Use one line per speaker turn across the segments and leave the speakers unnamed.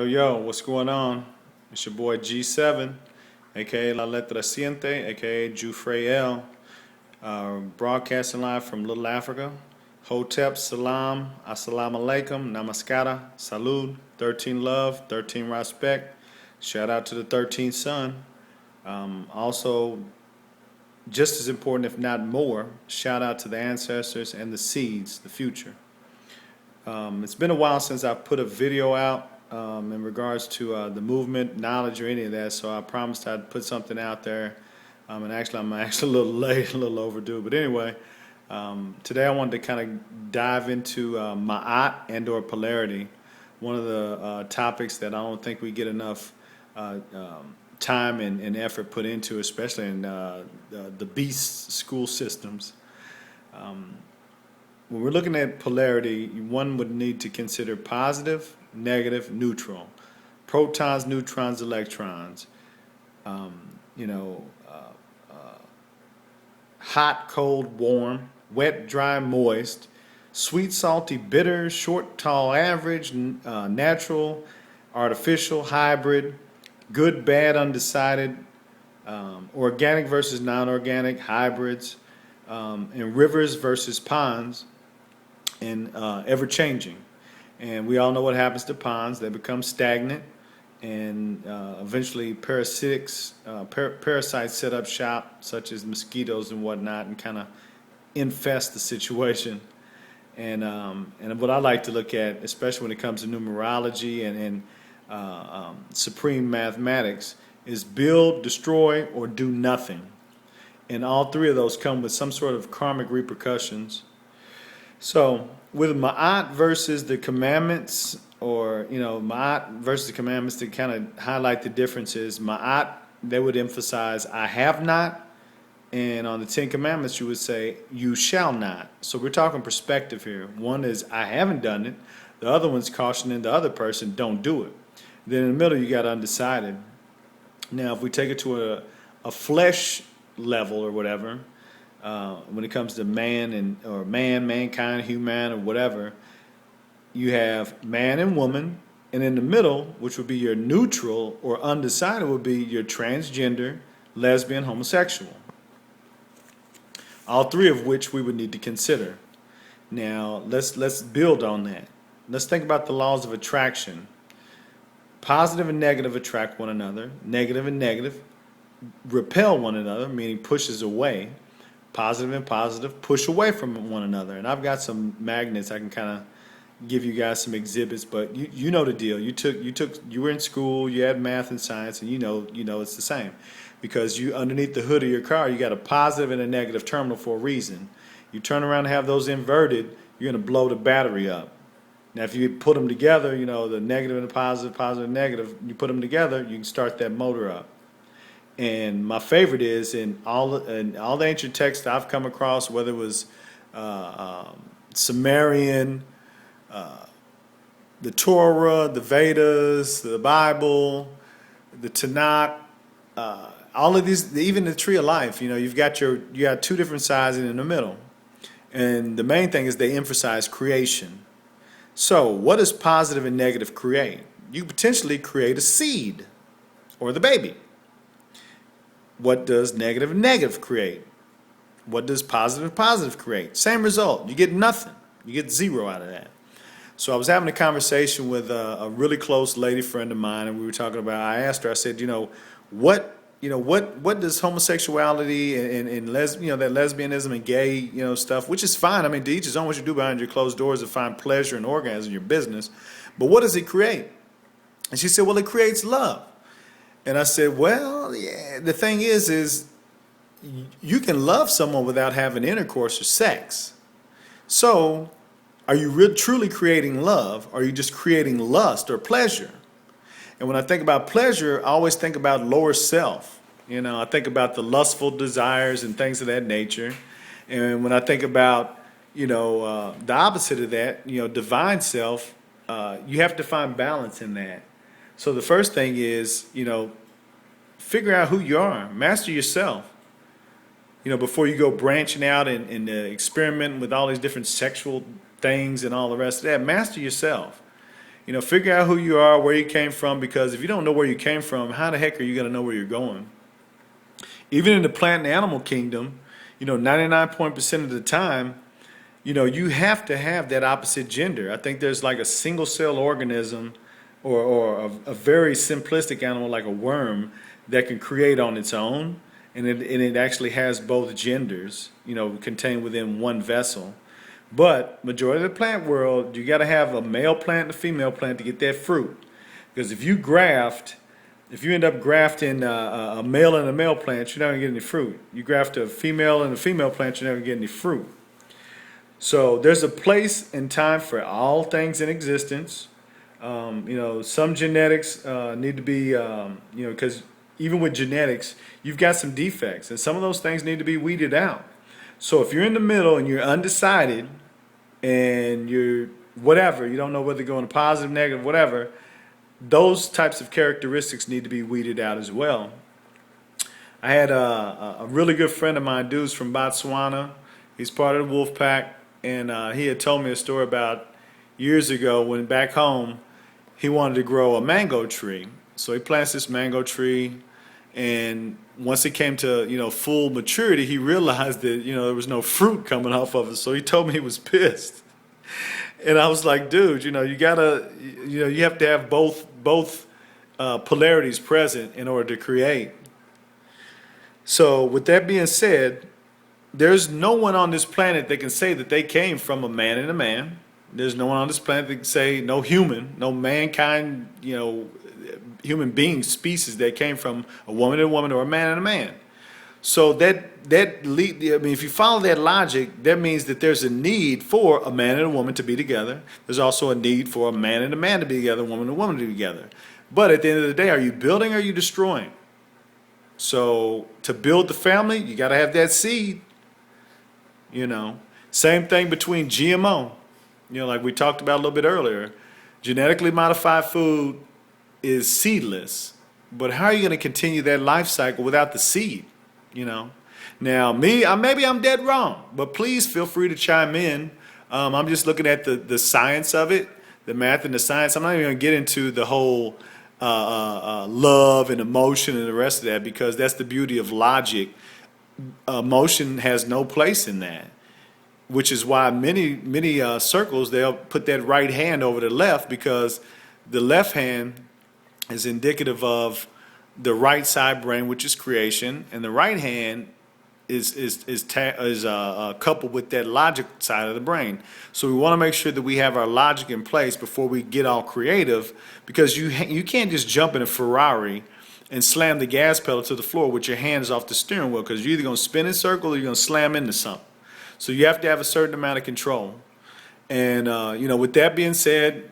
Yo, what's going on? It's your boy G7, aka La Letra Siente, aka Jufrael, broadcasting live from Little Africa. Hotep, Salam, Assalamu Alaikum, Namaskara, Salud, 13 love, 13 respect. Shout out to the 13th son. Also, just as important, if not more, shout out to the ancestors and the seeds, the future. It's been a while since I put a video out in regards to the movement, knowledge, or any of that, so I promised I'd put something out there. And actually, I'm actually a little late, a little overdue. But anyway, today I wanted to kind of dive into Ma'at and/or polarity, one of the topics that I don't think we get enough time and effort put into, especially in the beast school systems. When we're looking at polarity, one would need to consider positive, negative, neutral, protons, neutrons, electrons, you know, hot, cold, warm, wet, dry, moist, sweet, salty, bitter, short, tall, average, natural, artificial, hybrid, good, bad, undecided, organic versus non-organic, hybrids, and rivers versus ponds, and ever-changing. And we all know what happens to ponds. They become stagnant, and eventually parasites set up shop, such as mosquitoes and whatnot, and kind of infest the situation. And what I like to look at, especially when it comes to numerology and supreme mathematics, is build, destroy, or do nothing. And all three of those come with some sort of karmic repercussions. So with Ma'at versus the commandments, or Ma'at versus the commandments, to kind of highlight the differences, Ma'at, they would emphasize I have not, and on the Ten Commandments you would say you shall not. So we're talking perspective here. One is I haven't done it, the other one's cautioning the other person don't do it. Then in the middle you got undecided. Now if we take it to a flesh level or whatever, when it comes to man or mankind, human, or whatever, you have man and woman, and in the middle, which would be your neutral or undecided, would be your transgender, lesbian, homosexual. All three of which we would need to consider. Now let's build on that. Let's think about the laws of attraction. Positive and negative attract one another. Negative and negative repel one another, meaning pushes away. Positive and positive push away from one another. And I've got some magnets I can kind of give you guys some exhibits, but you know the deal. You were in school, you had math and science, and you know it's the same. Because you underneath the hood of your car, you got a positive and a negative terminal for a reason. You turn around and have those inverted, you're going to blow the battery up. Now if you put them together, the negative and the positive, positive and negative, you put them together, you can start that motor up. And my favorite is in all the ancient texts I've come across, whether it was Sumerian, the Torah, the Vedas, the Bible, the Tanakh, all of these, even the Tree of Life. You got two different sides in the middle, and the main thing is they emphasize creation. So what does positive and negative create? You potentially create a seed, or the baby. What does negative and negative create? What does positive and positive create? Same result. You get nothing. You get zero out of that. So I was having a conversation with a really close lady friend of mine, and we were talking about, I asked her, I said, what does homosexuality and that lesbianism and gay, stuff, which is fine. I mean, to each his own. What you do behind your closed doors to find pleasure and orgasm in your business. But what does it create? And she said, well, it creates love. And I said, well, yeah, the thing is you can love someone without having intercourse or sex. So are you truly creating love, or are you just creating lust or pleasure? And when I think about pleasure, I always think about lower self. I think about the lustful desires and things of that nature. And when I think about, the opposite of that, divine self, you have to find balance in that. So the first thing is, figure out who you are. Master yourself. Before you go branching out and experimenting with all these different sexual things and all the rest of that, master yourself. Figure out who you are, where you came from, because if you don't know where you came from, how the heck are you going to know where you're going? Even in the plant and animal kingdom, 99% of the time, you have to have that opposite gender. I think there's like a single cell organism or a very simplistic animal like a worm that can create on its own, and it actually has both genders, contained within one vessel. But majority of the plant world, you got to have a male plant and a female plant to get that fruit. Because if you end up grafting a male and a male plant, you're not going to get any fruit. You graft a female and a female plant, you're not going to get any fruit. So there's a place and time for all things in existence. Some genetics need to be, because even with genetics, you've got some defects, and some of those things need to be weeded out. So if you're in the middle and you're undecided and you're whatever, you don't know whether to go in a positive, negative, whatever, those types of characteristics need to be weeded out as well. I had a really good friend of mine, dude's from Botswana. He's part of the wolf pack, and he had told me a story about years ago when back home he wanted to grow a mango tree. So he plants this mango tree, and once it came to full maturity, he realized that there was no fruit coming off of it. So he told me he was pissed, and I was like, dude, you have to have both polarities present in order to create. So with that being said, there's no one on this planet that can say that they came from a man and a man. There's no one on this planet that can say, no human, no mankind, human being species that came from a woman and a woman or a man and a man. So if you follow that logic, that means that there's a need for a man and a woman to be together. There's also a need for a man and a man to be together, a woman and a woman to be together. But at the end of the day, are you building or are you destroying? So to build the family, you got to have that seed. Same thing between GMO. Like we talked about a little bit earlier, genetically modified food is seedless. But how are you going to continue that life cycle without the seed? Now maybe I'm dead wrong, but please feel free to chime in. I'm just looking at the science of it, the math and the science. I'm not even going to get into the whole love and emotion and the rest of that, because that's the beauty of logic. Emotion has no place in that, which is why many circles, they'll put that right hand over the left, because the left hand is indicative of the right side brain, which is creation, and the right hand is coupled with that logic side of the brain. So we want to make sure that we have our logic in place before we get all creative, because you can't just jump in a Ferrari and slam the gas pedal to the floor with your hands off the steering wheel, because you're either going to spin in circles or you're going to slam into something. So you have to have a certain amount of control. And with that being said,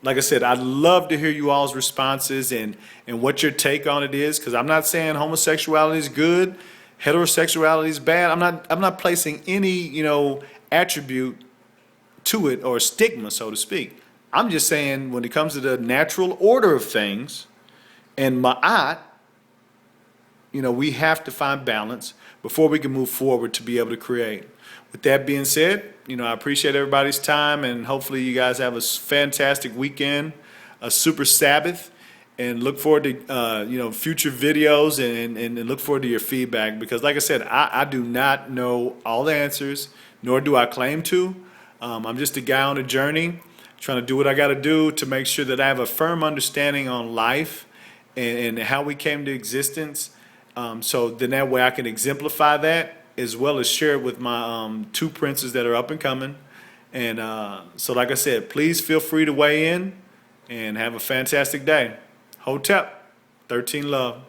like I said, I'd love to hear you all's responses and what your take on it is, because I'm not saying homosexuality is good, heterosexuality is bad. I'm not placing any attribute to it or stigma, so to speak. I'm just saying when it comes to the natural order of things and ma'at, we have to find balance before we can move forward to be able to create. With that being said, I appreciate everybody's time, and hopefully you guys have a fantastic weekend, a super Sabbath, and look forward to future videos and look forward to your feedback, because like I said, I do not know all the answers, nor do I claim to. I'm just a guy on a journey trying to do what I got to do to make sure that I have a firm understanding on life and how we came to existence. So then that way I can exemplify that, as well as share it with my two princes that are up and coming. And so like I said, please feel free to weigh in and have a fantastic day. Hotep, 13 Love.